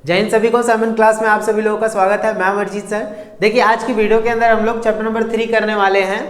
जय हिंद सभी को। 7 क्लास में आप सभी लोगों का स्वागत है। मैं अमरजीत सर। देखिए आज की वीडियो के अंदर हम लोग चैप्टर नंबर 3 करने वाले हैं।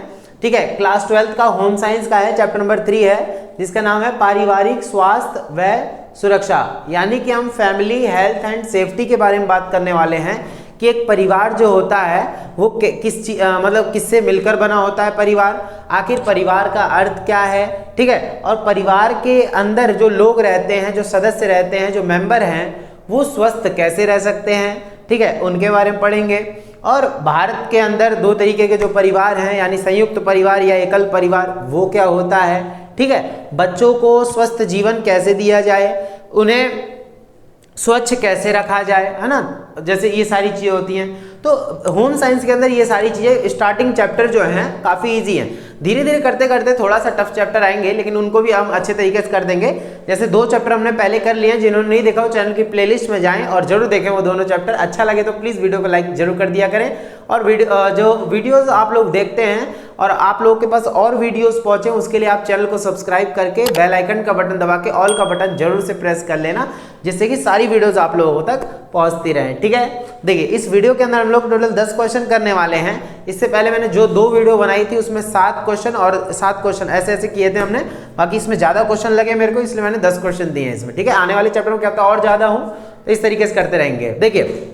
ठीक है, क्लास 12 का होम साइंस का है, चैप्टर नंबर 3 है जिसका नाम है पारिवारिक स्वास्थ्य व सुरक्षा। यानी कि हम फैमिली हेल्थ एंड सेफ्टी के बारे में बात करने वाले हैं कि एक परिवार जो होता है वो किससे मिलकर बना होता है परिवार, आखिर परिवार का अर्थ क्या है। ठीक है, और परिवार के अंदर जो लोग रहते हैं, जो सदस्य रहते हैं, जो मेंबर हैं, वो स्वस्थ कैसे रह सकते हैं। ठीक है, उनके बारे में पढ़ेंगे। और भारत के अंदर 2 तरीके के जो परिवार हैं, यानी संयुक्त परिवार या एकल परिवार, वो क्या होता है। ठीक है, बच्चों को स्वस्थ जीवन कैसे दिया जाए, उन्हें स्वच्छ कैसे रखा जाए, है ना, जैसे ये सारी चीज़ें होती हैं। तो होम साइंस के अंदर ये सारी चीज़ें स्टार्टिंग चैप्टर जो हैं काफ़ी इजी हैं। धीरे धीरे करते करते थोड़ा सा टफ चैप्टर आएंगे, लेकिन उनको भी हम अच्छे तरीके से कर देंगे। जैसे 2 चैप्टर हमने पहले कर लिए हैं, जिन्होंने नहीं देखा वो चैनल की प्लेलिस्ट में जाएं और जरूर देखें वो दोनों चैप्टर। अच्छा लगे तो प्लीज़ वीडियो को लाइक जरूर कर दिया करें। और जो वीडियोज़ आप लोग देखते हैं और आप लोगों के पास और वीडियोज़ पहुँचे, उसके लिए आप चैनल को सब्सक्राइब करके बेल आइकन का बटन दबा के ऑल का बटन जरूर से प्रेस कर लेना, जिससे कि सारी वीडियोज़ आप लोगों तक पहुँचती रहें। ठीक है, देखिए इस वीडियो के अंदर हम लोग टोटल 10 क्वेश्चन करने वाले हैं। इससे पहले मैंने जो 2 वीडियो बनाई थी उसमें 7 क्वेश्चन और 7 क्वेश्चन ऐसे किए थे हमने। बाकी इसमें ज़्यादा क्वेश्चन लगे मेरे को, इसलिए मैंने 10 क्वेश्चन दिए हैं इसमें। ठीक है, आने वाले चैप्टर में क्या पता और ज़्यादा हो, तो इस तरीके से करते रहेंगे। देखिए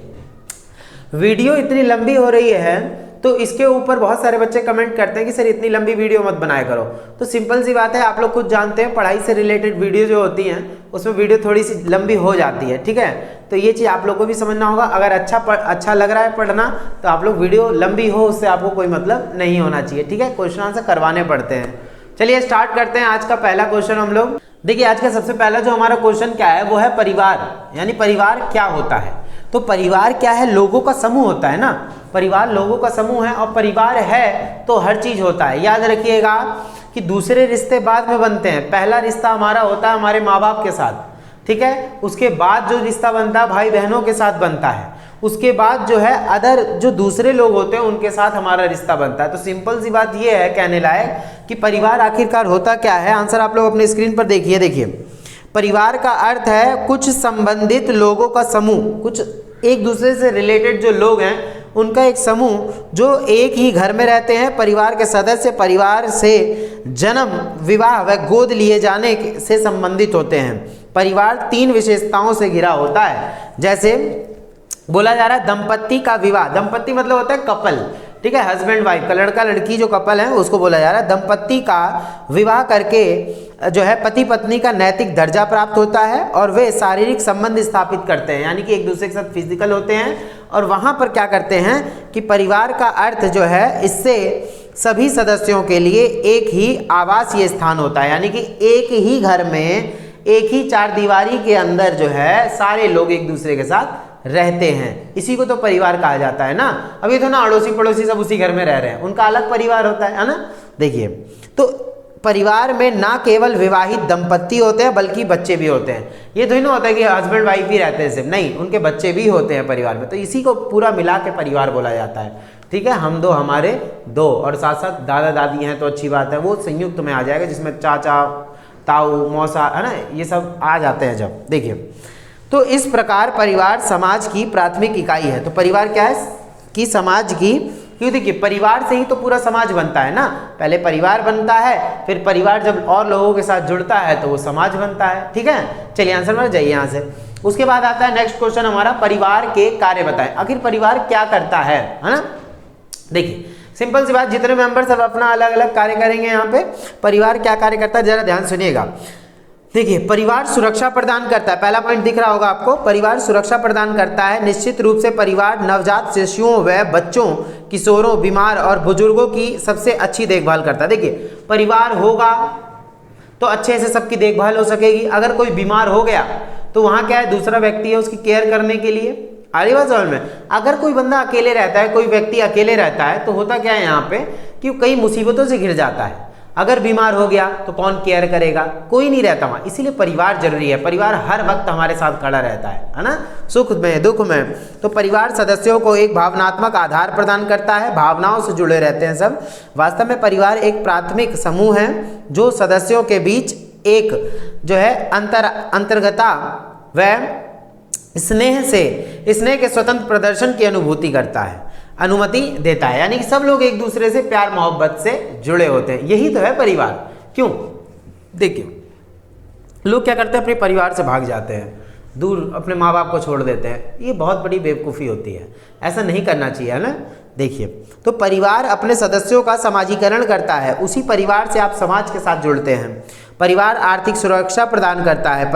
वीडियो इतनी लंबी हो रही है तो इसके ऊपर बहुत सारे बच्चे कमेंट करते हैं कि सर इतनी लंबी वीडियो मत बनाया करो। तो सिंपल सी बात है, आप लोग खुद जानते हैं पढ़ाई से रिलेटेड वीडियो जो होती हैं उसमें वीडियो थोड़ी सी लंबी हो जाती है। ठीक है, तो ये चीज़ आप लोग को भी समझना होगा। अगर अच्छा लग रहा है पढ़ना तो आप लोग वीडियो लंबी हो उससे आपको कोई मतलब नहीं होना चाहिए। ठीक है, क्वेश्चन आंसर करवाने पड़ते हैं। चलिए स्टार्ट करते हैं आज का पहला क्वेश्चन हम लोग। देखिए आज का सबसे पहला जो हमारा क्वेश्चन क्या है वो है परिवार, यानी परिवार क्या होता है। तो परिवार क्या है, लोगों का समूह होता है ना। परिवार लोगों का समूह है, और परिवार है तो हर चीज होता है। याद रखिएगा कि दूसरे रिश्ते बाद में बनते हैं। पहला रिश्ता हमारा होता है हमारे माँ बाप के साथ, ठीक है। उसके बाद जो रिश्ता बनता है भाई बहनों के साथ बनता है। उसके बाद जो है अदर जो दूसरे लोग होते हैं उनके साथ हमारा रिश्ता बनता है। तो सिंपल सी बात ये है कहने लायक कि परिवार आखिरकार होता क्या है। आंसर आप लोग अपने स्क्रीन पर देखिए। परिवार का अर्थ है कुछ संबंधित लोगों का समूह, कुछ एक दूसरे से रिलेटेड जो लोग हैं उनका एक समूह जो एक ही घर में रहते हैं। परिवार के सदस्य परिवार से जन्म, विवाह व गोद लिए जाने से संबंधित होते हैं। परिवार 3 विशेषताओं से घिरा होता है। जैसे बोला जा रहा है दंपत्ति का विवाह, दंपत्ति मतलब होता है कपल, ठीक है, हस्बैंड वाइफ का, लड़का लड़की जो कपल है उसको बोला जा रहा है। दंपत्ति का विवाह करके जो है पति पत्नी का नैतिक दर्जा प्राप्त होता है और वे शारीरिक संबंध स्थापित करते हैं, यानी कि एक दूसरे के साथ फिजिकल होते हैं। और वहाँ पर क्या करते हैं कि परिवार का अर्थ जो है इससे सभी सदस्यों के लिए एक ही आवासीय स्थान होता है, यानी कि एक ही घर में एक ही 4 दीवारी के अंदर जो है सारे लोग एक दूसरे के साथ रहते हैं। इसी को तो परिवार कहा जाता है ना। अभी तो ना अड़ोसी पड़ोसी सब उसी घर में रह रहे हैं, उनका अलग परिवार होता है ना। देखिए तो परिवार में ना केवल विवाहित दंपत्ति होते हैं बल्कि बच्चे भी होते हैं। ये तो ही ना होता है कि हस्बैंड वाइफ ही रहते हैं सिर्फ, नहीं, उनके बच्चे भी होते हैं परिवार में। तो इसी को पूरा मिला के परिवार बोला जाता है। ठीक है, हम 2 हमारे 2, और साथ साथ दादा दादी हैं तो अच्छी बात है, वो संयुक्त में आ जाएगा जिसमें चाचा ताऊ मौसा है ना, ये सब आ जाते हैं जब। देखिए तो इस प्रकार परिवार समाज की प्राथमिक इकाई है। तो परिवार क्या है कि समाज की, क्यों देखिए परिवार से ही तो पूरा समाज बनता है ना। पहले परिवार बनता है, फिर परिवार जब और लोगों के साथ जुड़ता है तो वो समाज बनता है। ठीक है, चलिए आंसर में जाइए यहाँ से। उसके बाद आता है नेक्स्ट क्वेश्चन हमारा, परिवार के कार्य बताएं। आखिर परिवार क्या करता है ना। देखिए सिंपल सी बात, जितने मेंबर सब अपना अलग अलग कार्य करेंगे। यहाँ पे परिवार क्या कार्य करता है जरा ध्यान सुनिएगा। देखिए परिवार सुरक्षा प्रदान करता है, पहला पॉइंट दिख रहा होगा आपको, परिवार सुरक्षा प्रदान करता है। निश्चित रूप से परिवार नवजात शिशुओं व बच्चों, किशोरों, बीमार और बुजुर्गों की सबसे अच्छी देखभाल करता है। देखिए परिवार होगा तो अच्छे से सबकी देखभाल हो सकेगी। अगर कोई बीमार हो गया तो वहाँ क्या है, दूसरा व्यक्ति है उसकी केयर करने के लिए। आ रही बात समझ में। अगर कोई बंदा अकेले रहता है, कोई व्यक्ति अकेले रहता है तो होता क्या है यहाँ पे कि कई मुसीबतों से घिर जाता है। अगर बीमार हो गया तो कौन केयर करेगा, कोई नहीं रहता वहाँ। इसीलिए परिवार जरूरी है। परिवार हर वक्त हमारे साथ खड़ा रहता है ना, सुख में दुख में। तो परिवार सदस्यों को एक भावनात्मक आधार प्रदान करता है, भावनाओं से जुड़े रहते हैं सब। वास्तव में परिवार एक प्राथमिक समूह है जो सदस्यों के बीच एक जो है अंतर्गता व स्नेह के स्वतंत्र प्रदर्शन की अनुभूति करता है, अनुमति देता है। यानी कि सब लोग एक दूसरे से प्यार मोहब्बत से जुड़े होते हैं, यही तो है परिवार। क्यों? देखिए लोग क्या करते हैं, अपने परिवार से भाग जाते हैं, दूर अपने माँ बाप को छोड़ देते हैं। ये बहुत बड़ी बेवकूफ़ी होती है, ऐसा नहीं करना चाहिए, है ना। देखिए तो परिवार अपने सदस्यों का समाजीकरण करता है, उसी परिवार से आप समाज के साथ जुड़ते हैं। परिवार आर्थिक सुरक्षा प्रदान करता है।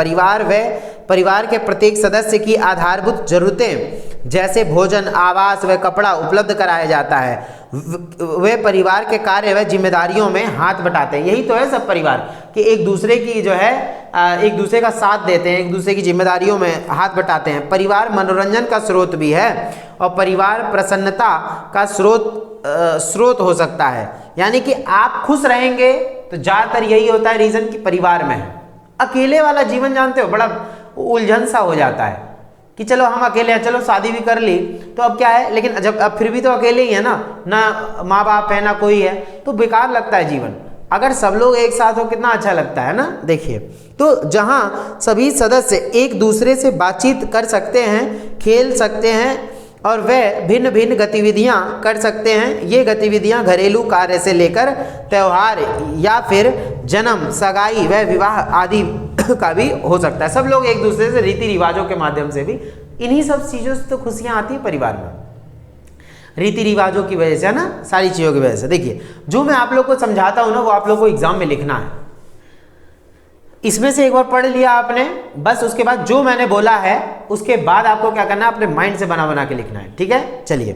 परिवार के प्रत्येक सदस्य की आधारभूत जरूरतें जैसे भोजन, आवास व कपड़ा उपलब्ध कराया जाता है। वे परिवार के कार्य व जिम्मेदारियों में हाथ बटाते हैं। यही तो है सब परिवार कि एक दूसरे की जो है एक दूसरे का साथ देते हैं, एक दूसरे की जिम्मेदारियों में हाथ बटाते हैं। परिवार मनोरंजन का स्रोत भी है और परिवार प्रसन्नता का स्रोत हो सकता है। यानी कि आप खुश रहेंगे तो ज़्यादातर यही होता है रीज़न कि परिवार में है। अकेले वाला जीवन जानते हो बड़ा उलझन सा हो जाता है कि चलो हम अकेले हैं, चलो शादी भी कर ली तो अब क्या है, लेकिन जब अब फिर भी तो अकेले ही है ना माँ बाप है ना कोई है, तो बेकार लगता है जीवन। अगर सब लोग एक साथ हो कितना अच्छा लगता है ना। देखिए तो जहाँ सभी सदस्य एक दूसरे से बातचीत कर सकते हैं, खेल सकते हैं और वह भिन्न भिन्न गतिविधियां कर सकते हैं। ये गतिविधियां घरेलू कार्य से लेकर त्यौहार या फिर जन्म, सगाई व विवाह आदि का भी हो सकता है। सब लोग एक दूसरे से रीति रिवाजों के माध्यम से भी, इन्हीं सब चीज़ों से तो खुशियां आती हैं परिवार में, रीति रिवाजों की वजह से, है ना, सारी चीज़ों की वजह से। देखिए जो मैं आप लोग को समझाता हूँ ना वो आप लोग को एग्जाम में लिखना है। इसमें से एक बार पढ़ लिया आपने, बस उसके बाद जो मैंने बोला है उसके बाद आपको क्या करना है, अपने माइंड से बना बना के लिखना है। ठीक है, चलिए।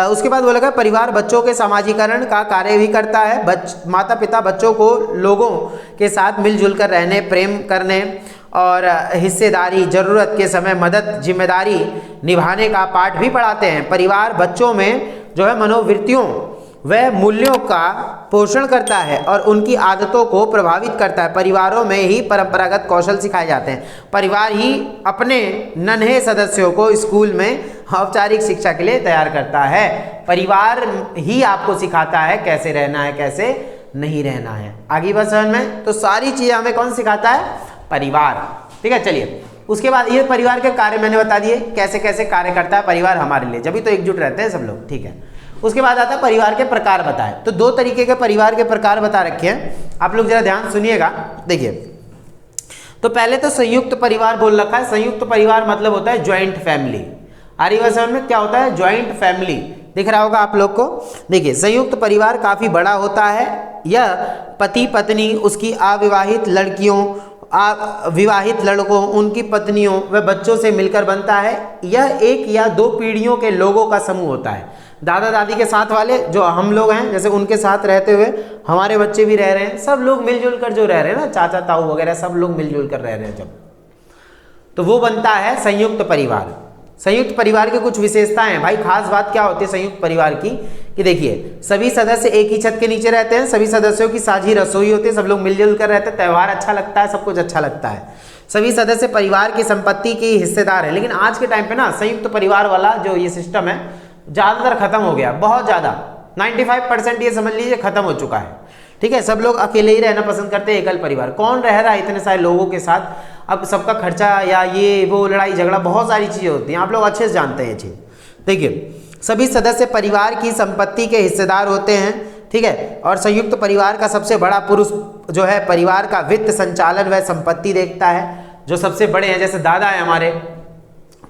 उसके बाद बोला परिवार बच्चों के समाजीकरण का कार्य भी करता है। माता पिता बच्चों को लोगों के साथ मिलजुल कर रहने, प्रेम करने और हिस्सेदारी, जरूरत के समय मदद, जिम्मेदारी निभाने का पाठ भी पढ़ाते हैं। परिवार बच्चों में जो है मनोवृत्तियों वह मूल्यों का पोषण करता है और उनकी आदतों को प्रभावित करता है। परिवारों में ही परंपरागत कौशल सिखाए जाते हैं। परिवार ही अपने नन्हे सदस्यों को स्कूल में औपचारिक शिक्षा के लिए तैयार करता है। परिवार ही आपको सिखाता है कैसे रहना है, कैसे नहीं रहना है। आगे बस समझ में, तो सारी चीज़ें हमें कौन सिखाता है? परिवार। ठीक है, चलिए। उसके बाद ये परिवार के कार्य मैंने बता दिए, कैसे कैसे कार्य करता है परिवार हमारे लिए, जब भी तो एकजुट रहते हैं सब लोग। ठीक है, उसके बाद आता है परिवार के प्रकार बताए। तो दो तरीके के परिवार के प्रकार बता रखे हैं, आप लोग जरा ध्यान सुनिएगा। देखिए तो पहले तो संयुक्त परिवार बोल रखा है। संयुक्त परिवार मतलब होता है ज्वाइंट फैमिली। आर्यवर्षण में क्या होता है? Joint family. दिख रहा होगा आप लोग को। देखिए संयुक्त परिवार काफी बड़ा होता है। यह पति पत्नी, उसकी अविवाहित लड़कियों, विवाहित लड़कों, उनकी पत्नियों व बच्चों से मिलकर बनता है। यह एक या दो पीढ़ियों के लोगों का समूह होता है। दादा दादी के साथ वाले जो हम लोग हैं, जैसे उनके साथ रहते हुए हमारे बच्चे भी रह रहे हैं, सब लोग मिलजुल कर जो रह रहे हैं ना, चाचा ताऊ वगैरह सब लोग मिलजुल कर रह रहे हैं जब, तो वो बनता है संयुक्त परिवार। संयुक्त परिवार की कुछ विशेषताएं हैं भाई। खास बात क्या होती है संयुक्त परिवार की कि देखिए सभी सदस्य एक ही छत के नीचे रहते हैं, सभी सदस्यों की साझी रसोई होती है, सब लोग मिलजुल कर रहते हैं, त्यौहार अच्छा लगता है, सब कुछ अच्छा लगता है। सभी सदस्य परिवार की संपत्ति के हिस्सेदार हैं। लेकिन आज के टाइम पे ना संयुक्त परिवार वाला जो ये सिस्टम है ज़्यादातर खत्म हो गया, बहुत ज़्यादा 95% ये समझ लीजिए खत्म हो चुका है। ठीक है, सब लोग अकेले ही रहना पसंद करते हैं, एकल परिवार। कौन रह रहा है इतने सारे लोगों के साथ? अब सबका खर्चा या ये वो लड़ाई झगड़ा, बहुत सारी चीज़ें होती हैं, आप लोग अच्छे से जानते हैं ये चीज़। देखिए सभी सदस्य परिवार की संपत्ति के हिस्सेदार होते हैं। ठीक है, और संयुक्त परिवार का सबसे बड़ा पुरुष जो है परिवार का वित्त संचालन व संपत्ति देखता है। जो सबसे बड़े हैं, जैसे दादा है हमारे,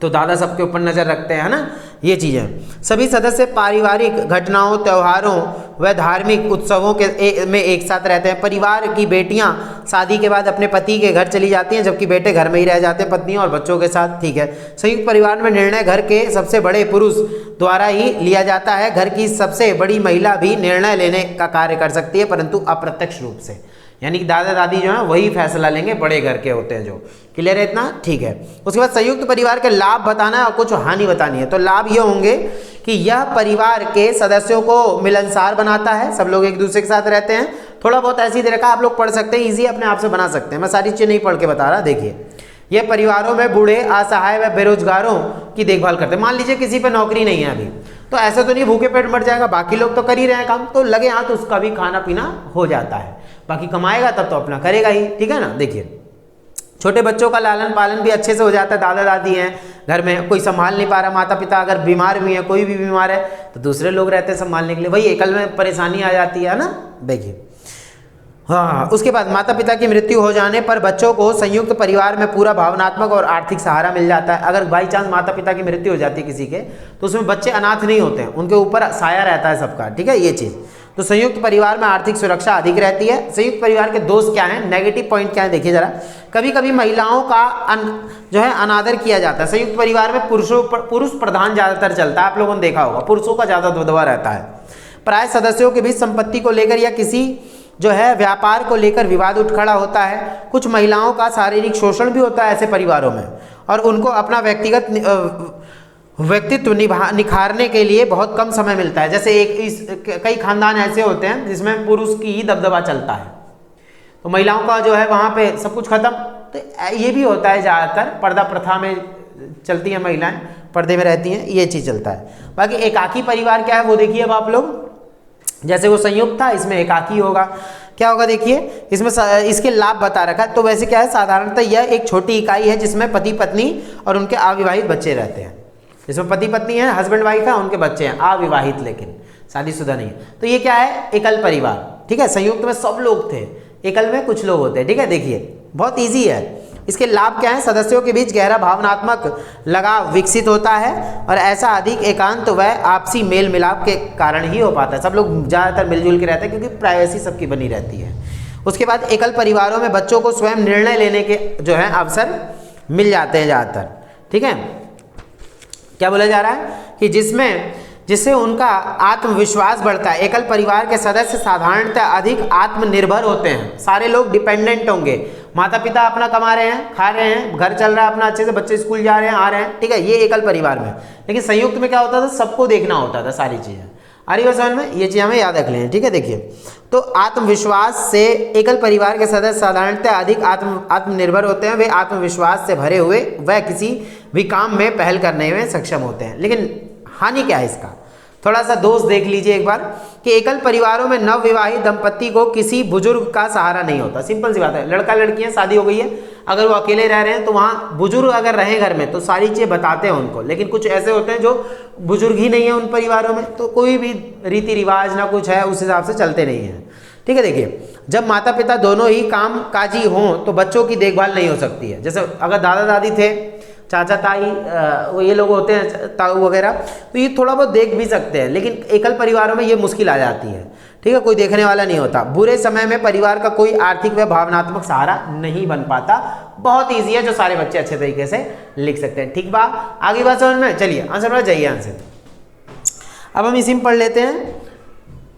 तो दादा सबके ऊपर नजर रखते हैं, है ना, ये चीजें। सभी सदस्य पारिवारिक घटनाओं, त्योहारों व धार्मिक उत्सवों के में एक साथ रहते हैं। परिवार की बेटियां शादी के बाद अपने पति के घर चली जाती हैं, जबकि बेटे घर में ही रह जाते हैं पत्नियों और बच्चों के साथ। ठीक है, संयुक्त परिवार में निर्णय घर के सबसे बड़े पुरुष द्वारा ही लिया जाता है। घर की सबसे बड़ी महिला भी निर्णय लेने का कार्य कर सकती है, परंतु अप्रत्यक्ष रूप से। यानी कि दादा दादी जो है वही फैसला लेंगे, बड़े घर के होते हैं जो। क्लियर है इतना? ठीक है। उसके बाद संयुक्त परिवार के लाभ बताना है और कुछ हानि बतानी है। तो लाभ ये होंगे कि यह परिवार के सदस्यों को मिलनसार बनाता है, सब लोग एक दूसरे के साथ रहते हैं। थोड़ा बहुत ऐसी तरह का आप लोग पढ़ सकते हैं, ईजी अपने आप से बना सकते हैं, मैं सारी चीज़ें नहीं पढ़ के बता रहा। देखिए यह परिवारों में बूढ़े, असहाय व बेरोजगारों की देखभाल करते हैं। मान लीजिए किसी पे नौकरी नहीं है अभी, तो ऐसा तो नहीं भूखे पेट मर जाएगा, बाकी लोग तो कर ही रहे हैं काम, तो लगे हाथ उसका भी खाना पीना हो जाता है। बाकी कमाएगा तब तो अपना करेगा ही। ठीक है ना। देखिए छोटे बच्चों का लालन पालन भी अच्छे से हो जाता है, दादा दादी हैं घर में, कोई संभाल नहीं पा रहा, माता पिता अगर बीमार भी हैं, कोई भी बीमार है तो दूसरे लोग रहते हैं संभालने के लिए, वही एकल में परेशानी आ जाती है ना। देखिए हाँ, उसके बाद माता पिता की मृत्यु हो जाने पर बच्चों को संयुक्त परिवार में पूरा भावनात्मक और आर्थिक सहारा मिल जाता है। अगर बाई चांस माता पिता की मृत्यु हो जाती है किसी के, तो उसमें बच्चे अनाथ नहीं होते हैं, उनके ऊपर साया रहता है सबका, ठीक है ये चीज़। तो संयुक्त परिवार में आर्थिक सुरक्षा अधिक रहती है। संयुक्त परिवार के दोष क्या हैं, नेगेटिव पॉइंट क्या है देखिए जरा। कभी कभी महिलाओं का जो है अनादर किया जाता है। संयुक्त परिवार में पुरुष प्रधान ज़्यादातर चलता है, आप लोगों ने देखा होगा, पुरुषों का ज़्यादा दबदबा रहता है। प्राय सदस्यों के बीच संपत्ति को लेकर या किसी जो है व्यापार को लेकर विवाद उठ खड़ा होता है। कुछ महिलाओं का शारीरिक शोषण भी होता है ऐसे परिवारों में, और उनको अपना व्यक्तित्व निखारने के लिए बहुत कम समय मिलता है। जैसे कई खानदान ऐसे होते हैं जिसमें पुरुष की ही दबदबा चलता है, तो महिलाओं का जो है वहाँ पे सब कुछ खत्म। तो ये भी होता है, ज़्यादातर पर्दा प्रथा में चलती हैं महिलाएं, पर्दे में रहती हैं, ये चीज़ चलता है। बाकी एकाकी परिवार क्या है वो देखिए अब आप लोग। जैसे वो संयुक्त था, इसमें एकाकी होगा, क्या होगा देखिए इसमें इसके लाभ बता रखा है। तो वैसे क्या है, साधारणतः यह एक छोटी इकाई है जिसमें पति पत्नी और उनके अविवाहित बच्चे रहते हैं। जिसमें पति पत्नी है, हस्बैंड वाइफ है, उनके बच्चे हैं अविवाहित, लेकिन शादीशुदा नहीं है। तो ये क्या है, एकल परिवार, ठीक है। संयुक्त में सब लोग थे, एकल में कुछ लोग होते हैं, ठीक है। देखिए बहुत ईजी है। इसके लाभ क्या है, सदस्यों के बीच गहरा भावनात्मक लगाव विकसित होता है, और ऐसा अधिक एकांत व आपसी मेल मिलाप के कारण ही हो पाता है। सब लोग ज़्यादातर मिलजुल के रहते हैं क्योंकि प्राइवेसी सबकी बनी रहती है। उसके बाद एकल परिवारों में बच्चों को स्वयं निर्णय लेने के जो है अवसर मिल जाते हैं ज़्यादातर, ठीक है। क्या बोला जा रहा है कि जिससे उनका आत्मविश्वास बढ़ता है। एकल परिवार के सदस्य साधारणतः अधिक आत्मनिर्भर होते हैं। सारे लोग डिपेंडेंट होंगे, माता पिता अपना कमा रहे हैं, खा रहे हैं, घर चल रहा है अपना अच्छे से, बच्चे स्कूल जा रहे हैं, आ रहे हैं, ठीक है, ये एकल परिवार में। लेकिन संयुक्त में क्या होता था, सबको देखना होता था सारी चीज़ें। आ रही है समझ में, ये चीज़ हमें याद रख लें, ठीक है। देखिए तो आत्मविश्वास से एकल परिवार के सदस्य साधारणतः अधिक आत्मनिर्भर होते हैं। वे आत्मविश्वास से भरे हुए वह किसी भी काम में पहल करने में सक्षम होते हैं। लेकिन हानि क्या है इसका, थोड़ा सा दोष देख लीजिए एक बार कि एकल परिवारों में नवविवाहित दंपत्ति को किसी बुजुर्ग का सहारा नहीं होता। सिंपल सी बात है, लड़का लड़की है, शादी हो गई है, अगर वो अकेले रह रहे हैं तो वहाँ बुजुर्ग अगर रहे घर में तो सारी चीज़ें बताते हैं उनको। लेकिन कुछ ऐसे होते हैं जो बुजुर्ग ही नहीं है उन परिवारों में, तो कोई भी रीति रिवाज ना कुछ है, उस हिसाब से चलते नहीं हैं, ठीक है। देखिए जब माता पिता दोनों ही काम काजी हों तो बच्चों की देखभाल नहीं हो सकती है। जैसे अगर दादा दादी थे, चाचा ताई, वो ये लोग होते हैं ताऊ वगैरह, तो ये थोड़ा बहुत देख भी सकते हैं, लेकिन एकल परिवारों में ये मुश्किल आ जाती है, ठीक है, कोई देखने वाला नहीं होता। बुरे समय में परिवार का कोई आर्थिक व भावनात्मक सहारा नहीं बन पाता। बहुत ईजी है, जो सारे बच्चे अच्छे तरीके से लिख सकते हैं, ठीक बा। आगे बात समझ में, चलिए आंसर में जाइए आंसर। अब हम इसी में पढ़ लेते हैं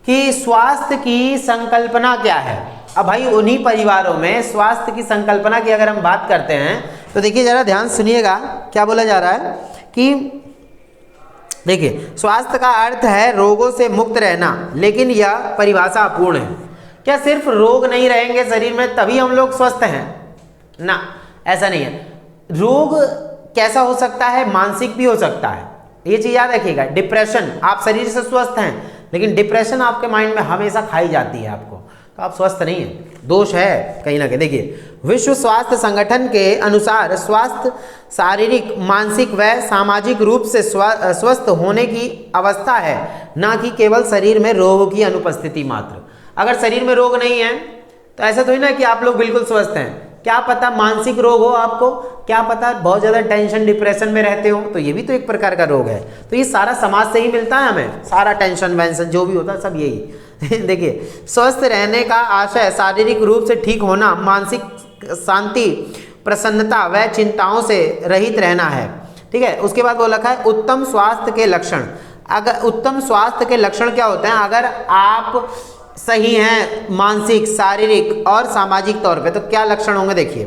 कि स्वास्थ्य की संकल्पना क्या है। अब भाई उन्हीं परिवारों में स्वास्थ्य की संकल्पना की अगर हम बात करते हैं तो देखिए जरा ध्यान सुनिएगा क्या बोला जा रहा है कि देखिए स्वास्थ्य का अर्थ है रोगों से मुक्त रहना, लेकिन यह परिभाषा अपूर्ण है। क्या सिर्फ रोग नहीं रहेंगे शरीर में तभी हम लोग स्वस्थ हैं? ना, ऐसा नहीं है। रोग कैसा हो सकता है, मानसिक भी हो सकता है, ये चीज याद रखिएगा। डिप्रेशन, आप शरीर से स्वस्थ हैं लेकिन डिप्रेशन आपके माइंड में हमेशा खाई जाती है आपको, तो आप स्वस्थ नहीं हैं, दोष है कहीं ना कहीं। देखिए विश्व स्वास्थ्य संगठन के अनुसार स्वास्थ्य शारीरिक, मानसिक व सामाजिक रूप से स्वस्थ होने की अवस्था है, ना कि केवल शरीर में रोग की अनुपस्थिति मात्र। अगर शरीर में रोग नहीं है तो ऐसा थोड़ी ना कि आप लोग बिल्कुल स्वस्थ हैं। क्या पता मानसिक रोग हो आपको, क्या पता बहुत ज़्यादा टेंशन डिप्रेशन में रहते हो, तो ये भी तो एक प्रकार का रोग है। तो ये सारा समाज से ही मिलता है हमें, सारा टेंशन वेंशन जो भी होता है सब यही देखिए स्वस्थ रहने का आशय शारीरिक रूप से ठीक होना, मानसिक शांति, प्रसन्नता व चिंताओं से रहित रहना है, ठीक है। उसके बाद वो लिखा है उत्तम स्वास्थ्य के लक्षण। अगर उत्तम स्वास्थ्य के लक्षण क्या होते हैं, अगर आप सही हैं मानसिक, शारीरिक और सामाजिक तौर पे, तो क्या लक्षण होंगे देखिए।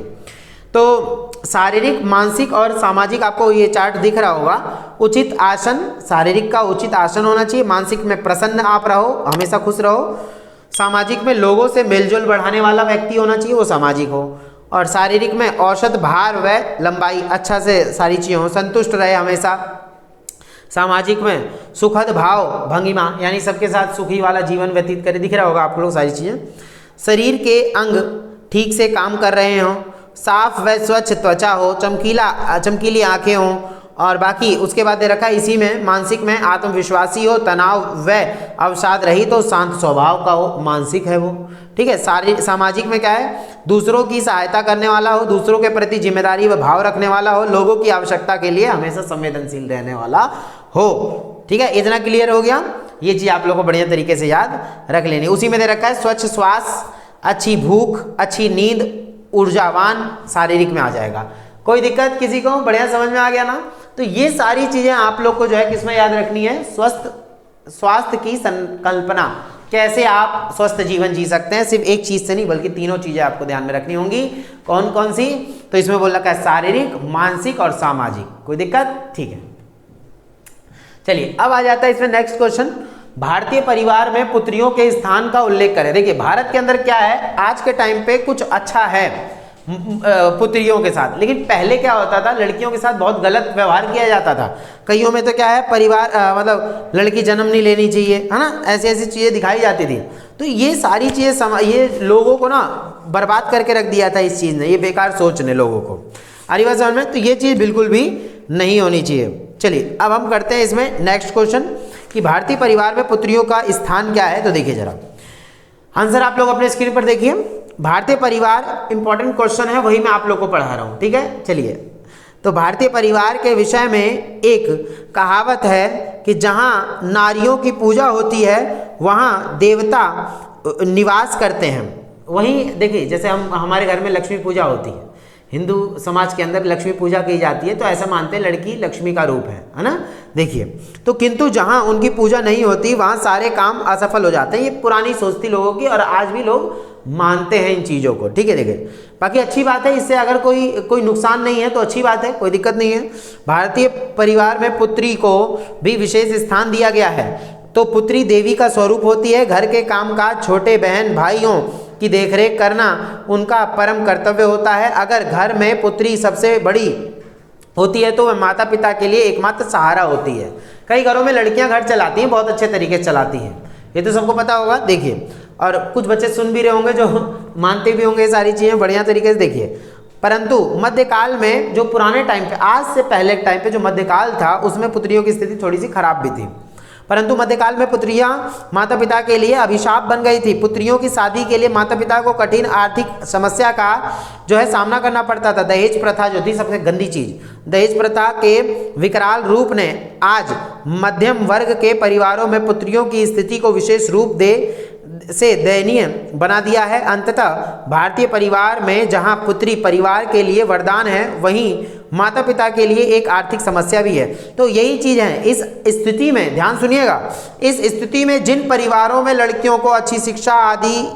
तो शारीरिक, मानसिक और सामाजिक, आपको ये चार्ट दिख रहा होगा। उचित आसन, शारीरिक का उचित आसन होना चाहिए, मानसिक में प्रसन्न आप रहो, हमेशा खुश रहो, सामाजिक में लोगों से मेलजोल बढ़ाने वाला व्यक्ति होना चाहिए, वो सामाजिक हो, और शारीरिक में औसत भार व लंबाई अच्छा से सारी चीज़ें हो, संतुष्ट रहे हमेशा। सामाजिक में सुखद भाव भंगिमा, यानी सबके साथ सुखी वाला जीवन व्यतीत करे, दिख रहा होगा आप लोग सारी चीज़ें। शरीर के अंग ठीक से काम कर रहे हों, साफ व स्वच्छ त्वचा हो, चमकीली आंखें हों, और बाकी उसके बाद दे रखा है इसी में मानसिक में आत्मविश्वासी हो, तनाव व अवसाद रहित हो, शांत स्वभाव का हो, मानसिक है वो। ठीक है। सामाजिक में क्या है, दूसरों की सहायता करने वाला हो, दूसरों के प्रति जिम्मेदारी व भाव रखने वाला हो, लोगों की आवश्यकता के लिए हमेशा संवेदनशील रहने वाला हो। ठीक है, इतना क्लियर हो गया। ये चीज आप लोगों को बढ़िया तरीके से याद रख लेनी। उसी में दे रखा है स्वच्छ श्वास, अच्छी भूख, अच्छी नींद, ऊर्जावान, शारीरिक में आ जाएगा। कोई दिक्कत किसी को? बढ़िया समझ में आ गया ना? तो ये सारी चीजें आप लोग को जो है किसमें याद रखनी है, स्वास्थ्य की संकल्पना, कैसे आप स्वस्थ जीवन जी सकते हैं, सिर्फ एक चीज से नहीं बल्कि तीनों चीजें आपको ध्यान में रखनी होंगी। कौन कौन सी? तो इसमें बोल रखा है शारीरिक, मानसिक और सामाजिक। कोई दिक्कत? ठीक है, चलिए अब आ जाता है इसमें नेक्स्ट क्वेश्चन, भारतीय परिवार में पुत्रियों के स्थान का उल्लेख करें। देखिए भारत के अंदर क्या है, आज के टाइम पे कुछ अच्छा है पुत्रियों के साथ, लेकिन पहले क्या होता था, लड़कियों के साथ बहुत गलत व्यवहार किया जाता था। कईयों में तो क्या है, परिवार मतलब लड़की जन्म नहीं लेनी चाहिए, है ना, ऐसी ऐसी चीजें दिखाई जाती थी। तो ये सारी चीजें ये लोगों को ना बर्बाद करके रख दिया था इस चीज ने, ये बेकार सोच ने लोगों को। आ रही बात समझ में? तो ये चीज बिल्कुल भी नहीं होनी चाहिए। चलिए अब हम करते हैं इसमें नेक्स्ट क्वेश्चन कि भारतीय परिवार में पुत्रियों का स्थान क्या है। तो देखिए जरा आंसर आप लोग अपने स्क्रीन पर देखिए। भारतीय परिवार इंपॉर्टेंट क्वेश्चन है, वही मैं आप लोग को पढ़ा रहा हूं। ठीक है, चलिए तो भारतीय परिवार के विषय में एक कहावत है कि जहां नारियों की पूजा होती है वहां देवता निवास करते हैं। वहीं देखिए जैसे हमारे घर में लक्ष्मी पूजा होती है, हिंदू समाज के अंदर लक्ष्मी पूजा की जाती है, तो ऐसा मानते हैं लड़की लक्ष्मी का रूप है ना। देखिए तो किंतु जहां उनकी पूजा नहीं होती वहां सारे काम असफल हो जाते हैं। ये पुरानी सोच थी लोगों की और आज भी लोग मानते हैं इन चीज़ों को। ठीक है, देखिए बाकी अच्छी बात है, इससे अगर कोई नुकसान नहीं है तो अच्छी बात है, कोई दिक्कत नहीं है। भारतीय परिवार में पुत्री को भी विशेष स्थान दिया गया है। तो पुत्री देवी का स्वरूप होती है, घर के कामकाज, छोटे बहन भाइयों की देखरेख करना उनका परम कर्तव्य होता है। अगर घर में पुत्री सबसे बड़ी होती है तो वह माता पिता के लिए एकमात्र सहारा होती है। कई घरों में लड़कियां घर चलाती हैं, बहुत अच्छे तरीके से चलाती हैं, ये तो सबको पता होगा। देखिए और कुछ बच्चे सुन भी रहे होंगे जो मानते भी होंगे ये सारी चीज़ें बढ़िया तरीके से। देखिए परंतु मध्यकाल में जो पुराने टाइम पे, आज से पहले टाइम पे जो मध्यकाल था उसमें पुत्रियों की स्थिति थोड़ी सी खराब भी थी। परंतु मध्यकाल में पुत्रियां माता पिता के लिए अभिशाप बन गई थी। पुत्रियों की शादी के लिए माता पिता को कठिन आर्थिक समस्या का जो है सामना करना पड़ता था। दहेज प्रथा जो थी सबसे गंदी चीज, दहेज प्रथा के विकराल रूप ने आज मध्यम वर्ग के परिवारों में पुत्रियों की स्थिति को विशेष रूप से दयनीय बना दिया है। अंततः भारतीय परिवार में जहां पुत्री परिवार के लिए वरदान है, वहीं माता पिता के लिए एक आर्थिक समस्या भी है। तो यही चीज है। इस स्थिति में ध्यान सुनिएगा, इस स्थिति में जिन परिवारों में लड़कियों को अच्छी शिक्षा आदि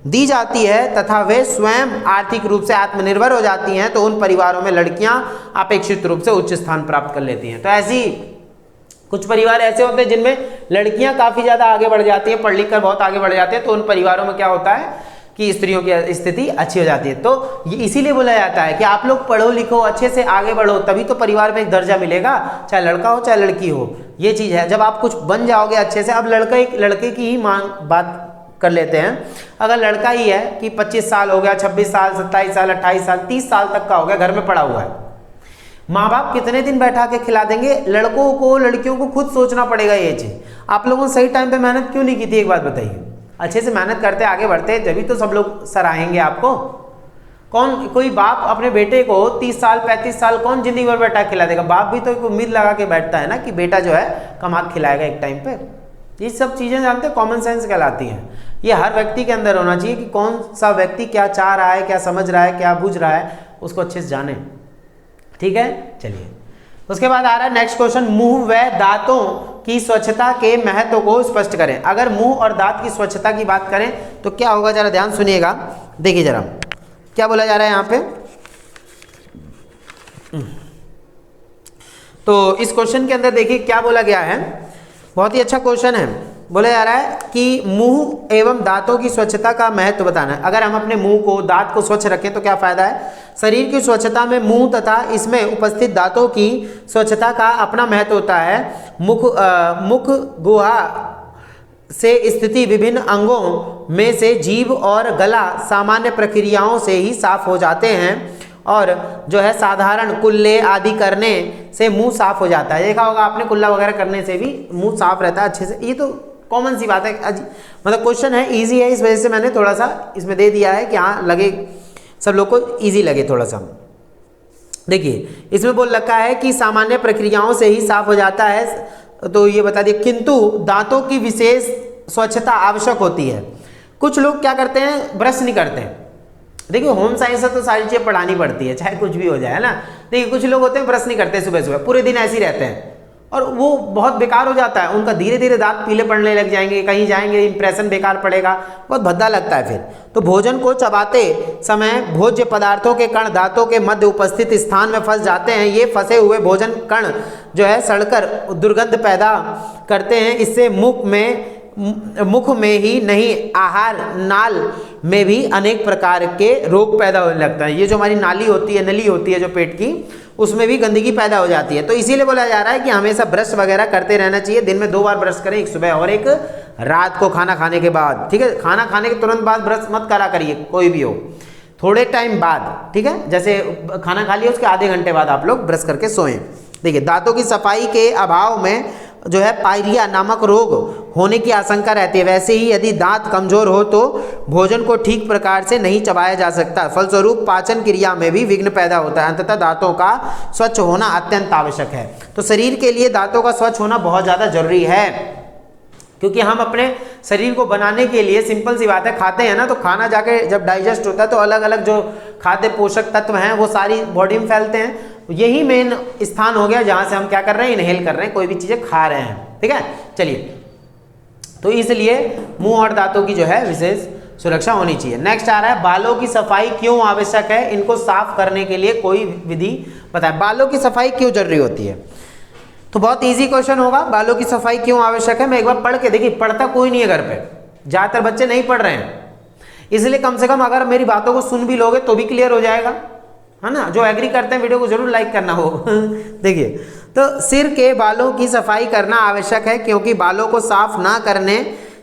दी जाती है तथा वे स्वयं आर्थिक रूप से आत्मनिर्भर हो जाती हैं, तो उन परिवारों में लड़कियां अपेक्षित रूप से उच्च स्थान प्राप्त कर लेती हैं। तो ऐसी कुछ परिवार ऐसे होते हैं जिनमें लड़कियां काफी ज्यादा आगे बढ़ जाती हैं, पढ़ लिख कर बहुत आगे बढ़ जाते हैं, तो उन परिवारों में क्या होता है कि स्त्रियों की स्थिति अच्छी हो जाती है। तो ये इसीलिए बोला जाता है कि आप लोग पढ़ो लिखो अच्छे से आगे बढ़ो, तभी तो परिवार में एक दर्जा मिलेगा, चाहे लड़का हो चाहे लड़की हो। ये चीज है, जब आप कुछ बन जाओगे अच्छे से। अब लड़के की ही बात कर लेते हैं। अगर लड़का ही है कि 25 साल हो गया, 26 साल, 27 साल, 28 साल, 30 साल तक का हो गया, घर में पड़ा हुआ है, माँ बाप कितने दिन बैठा के खिला देंगे? लड़कों को लड़कियों को खुद सोचना पड़ेगा ये चीज। आप लोगों ने सही टाइम पे मेहनत क्यों नहीं की थी? एक बात बताइए। अच्छे से मेहनत करते आगे बढ़ते तभी तो सब लोग सराहेंगे आपको। कोई बाप अपने बेटे को 30 साल 35 साल कौन जिंदगी भर बैठा खिला देगा? बाप भी तो एक उम्मीद लगा के बैठता है ना कि बेटा जो है कमा खिलाएगा एक टाइम पे। ये सब चीजें जानते हैं, कॉमन सेंस कहलाती हैं। ये हर व्यक्ति के अंदर होना चाहिए कि कौन सा व्यक्ति क्या चाह रहा है, क्या समझ रहा है, क्या बुझ रहा है, उसको अच्छे से जाने। ठीक है, चलिए उसके बाद आ रहा है नेक्स्ट क्वेश्चन, मुंह व दांतों की स्वच्छता के महत्व को स्पष्ट करें। अगर मुंह और दांत की स्वच्छता की बात करें तो क्या होगा, जरा ध्यान सुनिएगा। देखिए जरा क्या बोला जा रहा है यहाँ पे। तो इस क्वेश्चन के अंदर देखिए क्या बोला गया है, बहुत ही अच्छा क्वेश्चन है। बोला जा रहा है कि मुंह एवं दांतों की स्वच्छता का महत्व बताना है। अगर हम अपने मुंह को, दांत को स्वच्छ रखें तो क्या फायदा है? शरीर की स्वच्छता में मुंह तथा इसमें उपस्थित दांतों की स्वच्छता का अपना महत्व होता है। मुख गुहा से स्थिति विभिन्न अंगों में से जीभ और गला सामान्य प्रक्रियाओं से ही साफ हो जाते हैं और जो है साधारण कुल्ले आदि करने से मुंह साफ हो जाता है। देखा होगा आपने, कुल्ला वगैरह करने से भी मुंह साफ रहता है अच्छे से। ये तो कॉमन सी बात है, मतलब क्वेश्चन है, इजी है, इस वजह से मैंने थोड़ा सा इसमें दे दिया है कि हाँ लगे, सब लोग को इजी लगे थोड़ा सा। देखिए इसमें बोल रखा है कि सामान्य प्रक्रियाओं से ही साफ हो जाता है, तो ये बता दिए, किंतु दांतों की विशेष स्वच्छता आवश्यक होती है। कुछ लोग क्या करते हैं, ब्रश नहीं करते हैं। देखिए होम साइंस से तो सारी चीज़ें पढ़ानी पड़ती है, चाहे कुछ भी हो जाए, है ना। देखिए कुछ लोग होते हैं ब्रश नहीं करते, सुबह सुबह पूरे दिन ऐसे ही रहते हैं और वो बहुत बेकार हो जाता है उनका, धीरे धीरे दांत पीले पड़ने लग जाएंगे, कहीं जाएंगे इंप्रेशन बेकार पड़ेगा, बहुत भद्दा लगता है फिर। तो भोजन को चबाते समय भोज्य पदार्थों के कण दांतों के मध्य उपस्थित स्थान में फंस जाते हैं। ये फंसे हुए भोजन कण जो है सड़कर दुर्गंध पैदा करते हैं। इससे मुख में ही नहीं, आहार नाल में भी अनेक प्रकार के रोग पैदा होने लगता है। ये जो हमारी नाली होती है, नली होती है जो पेट की, उसमें भी गंदगी पैदा हो जाती है। तो इसीलिए बोला जा रहा है कि हमेशा ब्रश वगैरह करते रहना चाहिए। दिन में 2 बार ब्रश करें, एक सुबह और एक रात को खाना खाने के बाद, ठीक है। खाना खाने के तुरंत बाद ब्रश मत करा करिए, कोई भी हो, थोड़े टाइम बाद, ठीक है। जैसे खाना खा लिया उसके आधे घंटे बाद आप लोग ब्रश करके सोएं। देखिए दांतों की सफाई के अभाव में जो है पायरिया नामक रोग होने की आशंका रहती है। वैसे ही यदि दांत कमजोर हो तो भोजन को ठीक प्रकार से नहीं चबाया जा सकता, फलस्वरूप पाचन क्रिया में भी विघ्न पैदा होता है। अंततः दांतों का स्वच्छ होना अत्यंत आवश्यक है। तो शरीर के लिए दांतों का स्वच्छ होना बहुत ज़्यादा जरूरी है, क्योंकि हम अपने शरीर को बनाने के लिए, सिंपल सी बात है, खाते हैं ना, तो खाना जाके जब डाइजेस्ट होता है तो अलग अलग जो खाद्य पोषक तत्व हैं वो सारी बॉडी में फैलते हैं। यही मेन स्थान हो गया जहां से हम क्या कर रहे हैं, इनहेल कर रहे हैं, कोई भी चीजें खा रहे हैं, ठीक है। चलिए, तो इसलिए मुंह और दांतों की जो है विशेष सुरक्षा होनी चाहिए। नेक्स्ट आ रहा है, बालों की सफाई क्यों आवश्यक है, इनको साफ करने के लिए कोई विधि बताएं। बालों की सफाई क्यों जरूरी होती है, तो बहुत इजी क्वेश्चन होगा। बालों की सफाई क्यों आवश्यक है, मैं एक बार पढ़ के देखिए, पढ़ता कोई नहीं है घर पे, ज्यादातर बच्चे नहीं पढ़ रहे हैं, इसलिए कम से कम अगर मेरी बातों को सुन भी लोगे तो भी क्लियर हो जाएगा, है ना। जो एग्री करते हैं वीडियो को जरूर लाइक करना हो। देखिए, तो सिर के बालों की सफाई करना आवश्यक है, क्योंकि बालों को साफ ना करने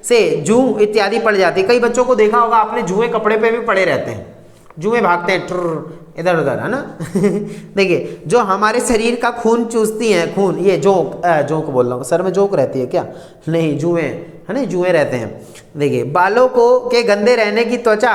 से जूं इत्यादि पड़ जाती है। कई बच्चों को देखा होगा आपने, जुएं कपड़े पे भी पड़े रहते हैं, जुएं भागते हैं टुर इधर उधर, है ना। देखिए, जो हमारे शरीर का खून चूसती हैं, खून, ये जोंक बोल रहा हूँ, सर में जोंक रहती है क्या, नहीं, जुएं, है ना, जुएं रहते हैं। देखिए, बालों को के गंदे रहने की त्वचा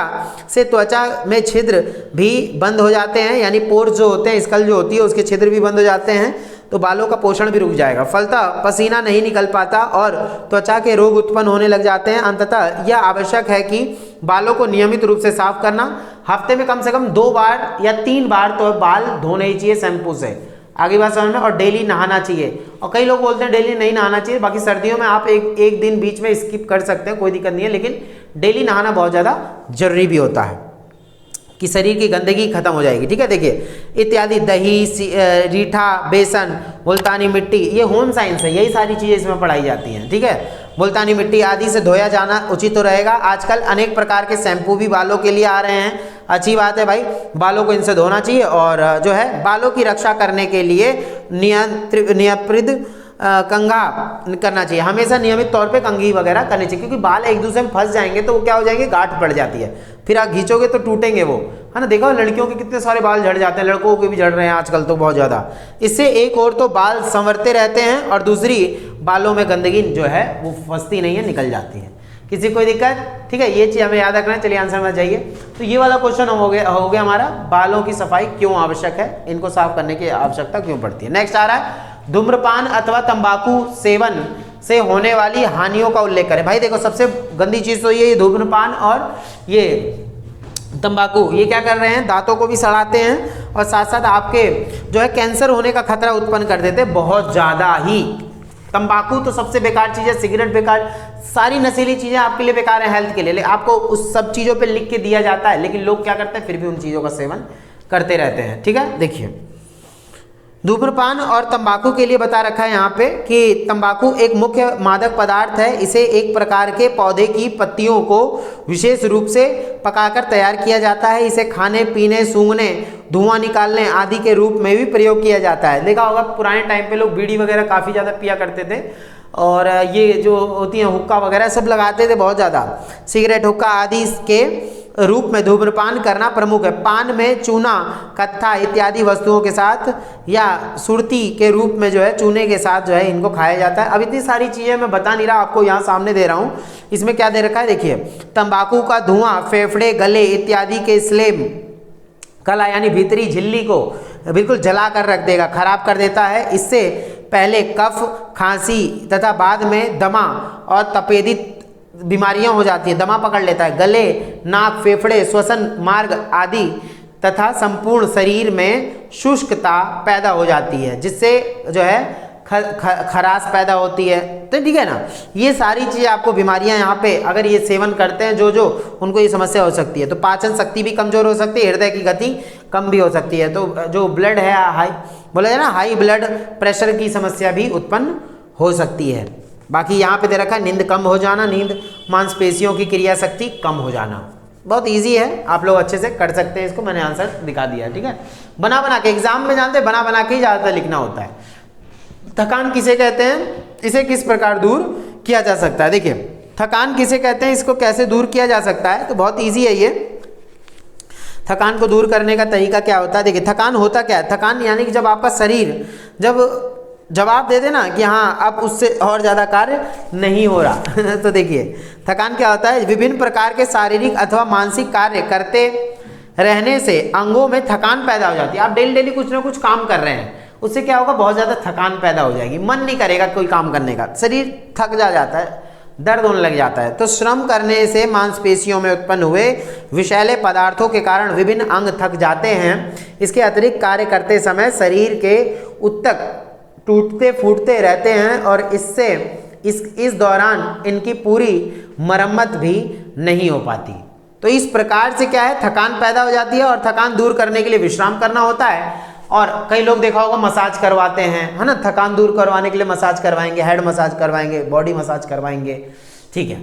से त्वचा में छिद्र भी बंद हो जाते हैं, यानी पोर्स जो होते हैं, स्कल जो होती है उसके छिद्र भी बंद हो जाते हैं, तो बालों का पोषण भी रुक जाएगा। फलतः पसीना नहीं निकल पाता और त्वचा के रोग उत्पन्न होने लग जाते हैं। अंततः यह आवश्यक है कि बालों को नियमित रूप से साफ करना, हफ्ते में कम से कम 2 बार या 3 बार तो बाल धोने ही चाहिए शैम्पू से, आगे बात समझ में, और डेली नहाना चाहिए। और कई लोग बोलते हैं डेली नहीं नहाना चाहिए, बाकी सर्दियों में आप एक दिन बीच में स्किप कर सकते हैं, कोई दिक्कत नहीं है, लेकिन डेली नहाना बहुत ज़्यादा जरूरी भी होता है कि शरीर की गंदगी खत्म हो जाएगी, ठीक है। देखिए, इत्यादि दही, रीठा, बेसन, मुल्तानी मिट्टी, ये होम साइंस है, यही सारी चीज़ें इसमें पढ़ाई जाती हैं, ठीक है। मुल्तानी मिट्टी आदि से धोया जाना उचित तो रहेगा। आजकल अनेक प्रकार के शैम्पू भी बालों के लिए आ रहे हैं, अच्छी बात है भाई, बालों को इनसे धोना चाहिए। और जो है बालों की रक्षा करने के लिए नियंत्रित कंघा करना चाहिए, हमेशा नियमित तौर पे कंघी वगैरह करनी चाहिए, क्योंकि बाल एक दूसरे में फंस जाएंगे तो वो क्या हो जाएंगे, गांठ पड़ जाती है, फिर आप खींचोगे तो टूटेंगे वो, है ना। देखो लड़कियों के कितने सारे बाल झड़ जाते हैं, लड़कों के भी झड़ रहे हैं आजकल तो बहुत ज़्यादा। इससे एक और तो बाल संवरते रहते हैं और दूसरी बालों में गंदगी जो है वो फंसती नहीं है, निकल जाती है। किसी कोई दिक्कत, ठीक है, ये चीज़ हमें याद रखना है। चलिए आंसर में जाइए। तो ये वाला क्वेश्चन हो गया हमारा, बालों की सफाई क्यों आवश्यक है, इनको साफ करने की आवश्यकता क्यों पड़ती है। नेक्स्ट आ रहा है, धूम्रपान अथवा तंबाकू सेवन से होने वाली हानियों का उल्लेख करें। भाई देखो, सबसे गंदी चीज़ तो ये धूम्रपान और ये तंबाकू, ये क्या कर रहे हैं, दांतों को भी सड़ाते हैं और साथ साथ आपके जो है कैंसर होने का खतरा उत्पन्न कर देते हैं बहुत ज़्यादा ही। तंबाकू तो सबसे बेकार चीज़ है, सिगरेट बेकार, सारी नशीली चीज़ें आपके लिए बेकार है, हेल्थ के लिए। आपको उस सब चीज़ों पे लिख के दिया जाता है, लेकिन लोग क्या करते हैं, फिर भी उन चीज़ों का सेवन करते रहते हैं, ठीक है। देखिए, धूम्रपान और तंबाकू के लिए बता रखा है यहाँ पे कि तंबाकू एक मुख्य मादक पदार्थ है। इसे एक प्रकार के पौधे की पत्तियों को विशेष रूप से पकाकर तैयार किया जाता है। इसे खाने पीने, सूंघने, धुआं निकालने आदि के रूप में भी प्रयोग किया जाता है। देखा होगा पुराने टाइम पे लोग बीड़ी वगैरह काफ़ी ज़्यादा पिया करते थे, और ये जो होती हैं हुक्का वगैरह सब लगाते थे बहुत ज़्यादा, सिगरेट, हुक्का आदि के रूप में धूम्रपान करना प्रमुख है। पान में चूना, कत्था इत्यादि वस्तुओं के साथ या सुरती के रूप में जो है चूने के साथ जो है इनको खाया जाता है। अब इतनी सारी चीज़ें मैं बता नहीं रहा, आपको यहाँ सामने दे रहा हूँ। इसमें क्या दे रखा है देखिए, तंबाकू का धुआं फेफड़े, गले इत्यादि के स्लेम कला यानी भीतरी झिल्ली को बिल्कुल जला कर रख देगा, खराब कर देता है। इससे पहले कफ, खांसी तथा बाद में दमा और तपेदित बीमारियां हो जाती हैं, दमा पकड़ लेता है। गले, नाक, फेफड़े, श्वसन मार्ग आदि तथा संपूर्ण शरीर में शुष्कता पैदा हो जाती है, जिससे जो है खराश पैदा होती है। तो ठीक है ना, ये सारी चीज़ें आपको बीमारियां यहाँ पे अगर ये सेवन करते हैं जो उनको ये समस्या हो सकती है। तो पाचन शक्ति भी कमजोर हो सकती है, हृदय की गति कम भी हो सकती है। तो जो ब्लड है हाई बोला जाए ना, हाई ब्लड प्रेशर की समस्या भी उत्पन्न हो सकती है। बाकी यहाँ पे दे रखा है नींद कम हो जाना, नींद मांसपेशियों की क्रिया शक्ति कम हो जाना। बहुत इजी है, आप लोग अच्छे से कर सकते हैं इसको, मैंने आंसर दिखा दिया। ठीक है, बना बना के एग्जाम में जानते हैं, बना बना के ही ज़्यादातर लिखना होता है। थकान किसे कहते हैं, इसे किस प्रकार दूर किया जा सकता है। देखिए थकान किसे कहते हैं, इसको कैसे दूर किया जा सकता है, तो बहुत ईजी है ये। थकान को दूर करने का तरीका क्या होता है, देखिए थकान होता क्या है। थकान यानी कि जब आपका शरीर जब जवाब दे देना कि हाँ अब उससे और ज़्यादा कार्य नहीं हो रहा तो देखिए थकान क्या होता है, विभिन्न प्रकार के शारीरिक अथवा मानसिक कार्य करते रहने से अंगों में थकान पैदा हो जाती है। आप डेली डेली कुछ ना कुछ काम कर रहे हैं, उससे क्या होगा, बहुत ज़्यादा थकान पैदा हो जाएगी, मन नहीं करेगा कोई काम करने का, शरीर थक जाता है, दर्द होने लग जाता है। तो श्रम करने से मांसपेशियों में उत्पन्न हुए विषैले पदार्थों के कारण विभिन्न अंग थक जाते हैं। इसके अतिरिक्त कार्य करते समय शरीर के ऊतक टूटते फूटते रहते हैं और इससे इस दौरान इनकी पूरी मरम्मत भी नहीं हो पाती। तो इस प्रकार से क्या है, थकान पैदा हो जाती है और थकान दूर करने के लिए विश्राम करना होता है। और कई लोग देखा होगा मसाज करवाते हैं, है ना, थकान दूर करवाने के लिए मसाज करवाएंगे, हेड मसाज करवाएंगे, बॉडी मसाज करवाएंगे। ठीक है,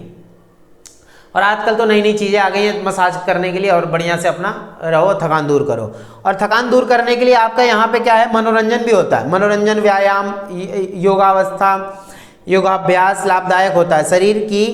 और आजकल तो नई नई चीज़ें आ गई हैं मसाज करने के लिए, और बढ़िया से अपना रहो, थकान दूर करो। और थकान दूर करने के लिए आपका यहाँ पे क्या है, मनोरंजन भी होता है। मनोरंजन, व्यायाम, योगावस्था, योगाभ्यास लाभदायक होता है, शरीर की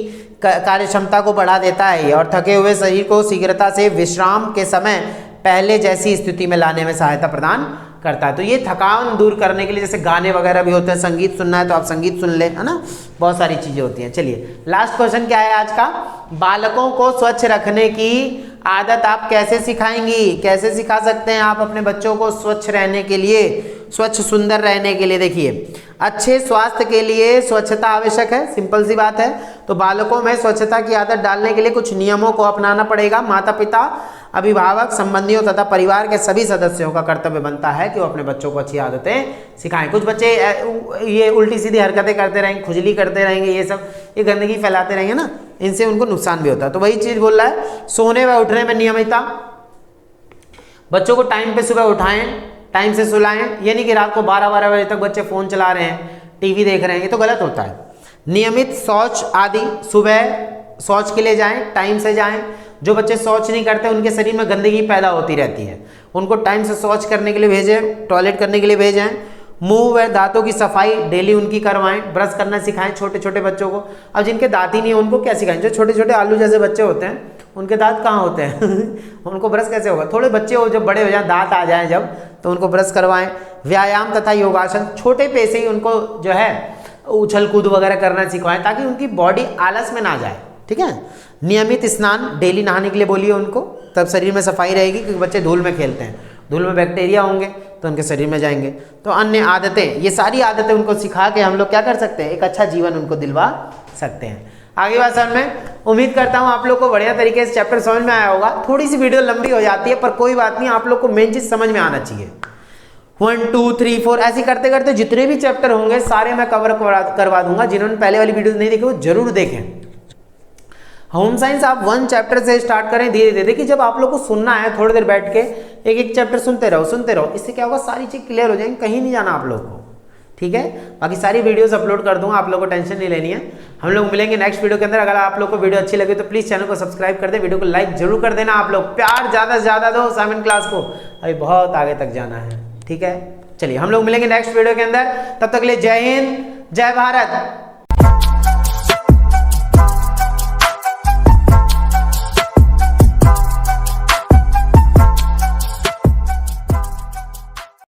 कार्य क्षमता को बढ़ा देता है और थके हुए शरीर को शीघ्रता से विश्राम के समय पहले जैसी स्थिति में लाने में सहायता प्रदान करता है। तो ये थकान दूर करने के लिए जैसे गाने वगैरह भी होते हैं, संगीत सुनना है तो आप संगीत सुन ले, है ना, बहुत सारी चीजें होती हैं। चलिए लास्ट क्वेश्चन क्या है आज का, बालकों को स्वच्छ रखने की आदत आप कैसे सिखाएंगी, कैसे सिखा सकते हैं आप अपने बच्चों को स्वच्छ रहने के लिए, स्वच्छ सुंदर रहने के लिए। देखिए अच्छे स्वास्थ्य के लिए स्वच्छता आवश्यक है, सिंपल सी बात है। तो बालकों में स्वच्छता की आदत डालने के लिए कुछ नियमों को अपनाना पड़ेगा। माता पिता, अभिभावक, संबंधियों तथा परिवार के सभी सदस्यों का कर्तव्य बनता है कि वो अपने बच्चों को अच्छी आदतें सिखाएं। कुछ बच्चे ये उल्टी सीधी हरकतें करते रहेंगे, खुजली करते रहेंगे, ये सब ये गंदगी फैलाते रहेंगे ना, इनसे उनको नुकसान भी होता है। तो वही चीज बोल रहा है, सोने व उठने में नियमितता, बच्चों को टाइम पे सुबह उठाएं, टाइम से सुलाएं। ये नहीं कि रात को 12-12 बजे तक बच्चे फोन चला रहे हैं, टीवी देख रहे हैं, ये तो गलत होता है। नियमित शौच आदि, सुबह शौच के लिए जाएं, टाइम से जाएं। जो बच्चे शौच नहीं करते उनके शरीर में गंदगी पैदा होती रहती है, उनको टाइम से शौच करने के लिए भेजें, टॉयलेट करने के लिए भेजें। मुंह व दांतों की सफाई डेली उनकी करवाएं, ब्रश करना सिखाएं छोटे छोटे बच्चों को। अब जिनके दांत ही नहीं है उनको क्या सिखाएं, जो छोटे छोटे आलू जैसे बच्चे होते हैं उनके दांत कहाँ होते हैं उनको ब्रश कैसे होगा, थोड़े बच्चे हो जब बड़े हो जाए, दांत आ जाएं जब, तो उनको ब्रश करवाएं। व्यायाम तथा योगासन छोटे पे से ही उनको जो है उछल कूद वगैरह करना सिखवाएं, ताकि उनकी बॉडी आलस में ना जाए। ठीक है, नियमित स्नान, डेली नहाने के लिए बोलिए उनको, तब शरीर में सफाई रहेगी, क्योंकि बच्चे धूल में खेलते हैं, धूल में बैक्टीरिया होंगे तो उनके शरीर में जाएंगे। तो अन्य आदतें, ये सारी आदतें उनको सिखा के हम लोग क्या कर सकते हैं, एक अच्छा जीवन उनको दिलवा सकते हैं। आगे बात समझ में, उम्मीद करता हूँ आप लोग को बढ़िया तरीके से चैप्टर समझ में आया होगा। थोड़ी सी वीडियो लंबी हो जाती है पर कोई बात नहीं, आप लोग को मेन चीज समझ में आना चाहिए। 1 2 3 4 ऐसे करते करते जितने भी चैप्टर होंगे सारे मैं कवर करवा दूंगा। जिन्होंने पहले वाली वीडियो नहीं देखी वो जरूर देखें। होम साइंस आप 1 चैप्टर से स्टार्ट करें धीरे धीरे। देखिए जब आप लोग को सुनना है थोड़ी देर बैठ के एक एक चैप्टर सुनते रहो, इससे क्या होगा, सारी चीज क्लियर हो जाएंगी, कहीं नहीं जाना आप लोग को। ठीक है, बाकी सारी वीडियोस अपलोड कर दूंगा, आप लोग को टेंशन नहीं लेनी है। हम लोग मिलेंगे नेक्स्ट वीडियो के अंदर। अगर आप लोग को वीडियो अच्छी लगी तो प्लीज चैनल को सब्सक्राइब कर दे, वीडियो को लाइक जरूर कर देना। आप लोग प्यार ज्यादा से ज्यादा दो 7 क्लास को, अभी बहुत आगे तक जाना है। ठीक है, चलिए हम लोग मिलेंगे नेक्स्ट वीडियो के अंदर, तब तक के लिए जय हिंद, जय भारत।